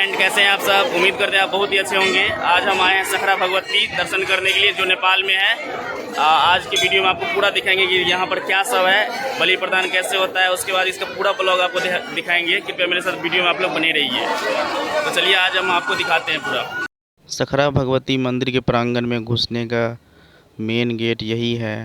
Friend, कैसे हैं आप सब। उम्मीद करते हैं आप बहुत ही अच्छे होंगे। आज हम आए हैं सखरा भगवती दर्शन करने के लिए, जो नेपाल में है। आज की वीडियो में आपको पूरा दिखाएंगे कि यहाँ पर क्या सब है, बलि प्रदान कैसे होता है, उसके बाद इसका पूरा ब्लॉग आपको दिखाएंगे। कृपया मेरे साथ वीडियो में आप लोग बने रहिए। तो चलिए आज हम आपको दिखाते हैं पूरा। सखरा भगवती मंदिर के प्रांगण में घुसने का मेन गेट यही है।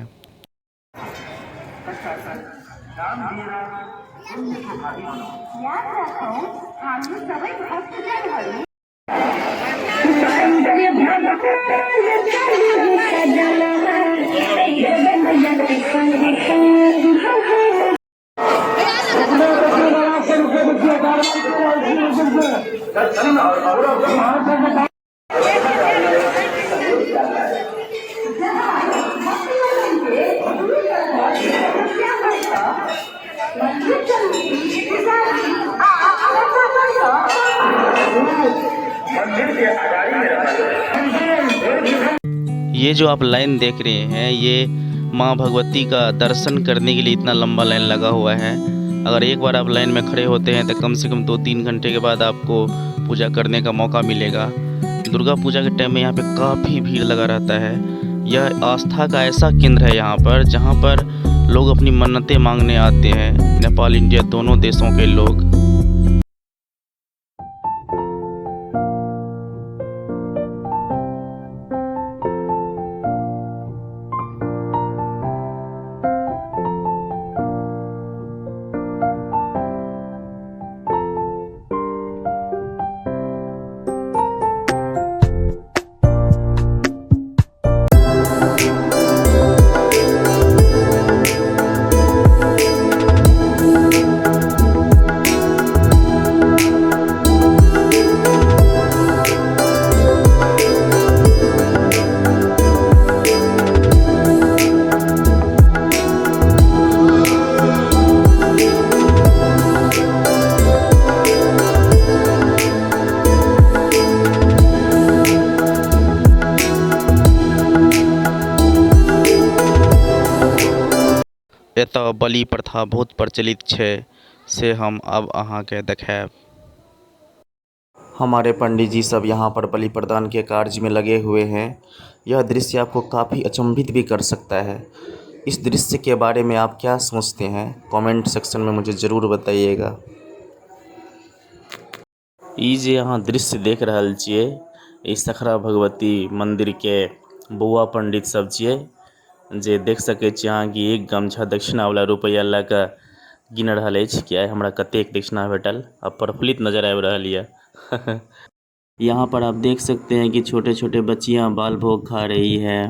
ये जो आप लाइन देख रहे हैं, ये माँ भगवती का दर्शन करने के लिए इतना लंबा लाइन लगा हुआ है। अगर एक बार आप लाइन में खड़े होते हैं तो कम से कम 2-3 घंटे के बाद आपको पूजा करने का मौका मिलेगा। दुर्गा पूजा के टाइम में यहाँ पे काफ़ी भीड़ लगा रहता है। यह आस्था का ऐसा केंद्र है यहाँ पर, जहाँ पर लोग अपनी मन्नतें मांगने आते हैं। नेपाल इंडिया दोनों देशों के लोग। एतऽ बलि प्रथा बहुत प्रचलित छै, से हम अब अहाँके देखाएब। हमारे पंडित जी सब यहाँ पर बलि प्रदान के कार्य में लगे हुए हैं। यह दृश्य आपको काफ़ी अचंभित भी कर सकता है। इस दृश्य के बारे में आप क्या सोचते हैं, कमेंट सेक्शन में मुझे ज़रूर बताइएगा। ई जे अहाँ दृश्य देख रहल छियै, ई सखरा भगवती मंदिर के बौआ पंडित सब छियै, जे देख सकै छी अहाँ कि एक गमछा दक्षिणा वाला रुपैआ लऽ कऽ गिन रहल अछि कि आइ हमरा कतेक दक्षिणा भेटल। अब प्रफुल्लित नजर आबि रहल यऽ। यहाँ पर आप देख सकते हैं कि छोटे छोटे बच्चियाँ बाल भोग खा रही है।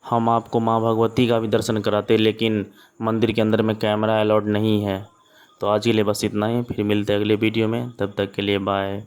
हम आपको माँ भगवती का भी दर्शन कराते, लेकिन मंदिर के अंदर में कैमरा अलाउड नहीं है। तो आज के लिए बस इतना ही, फिर मिलते हैं अगले वीडियो में। तब तक के लिए बाय।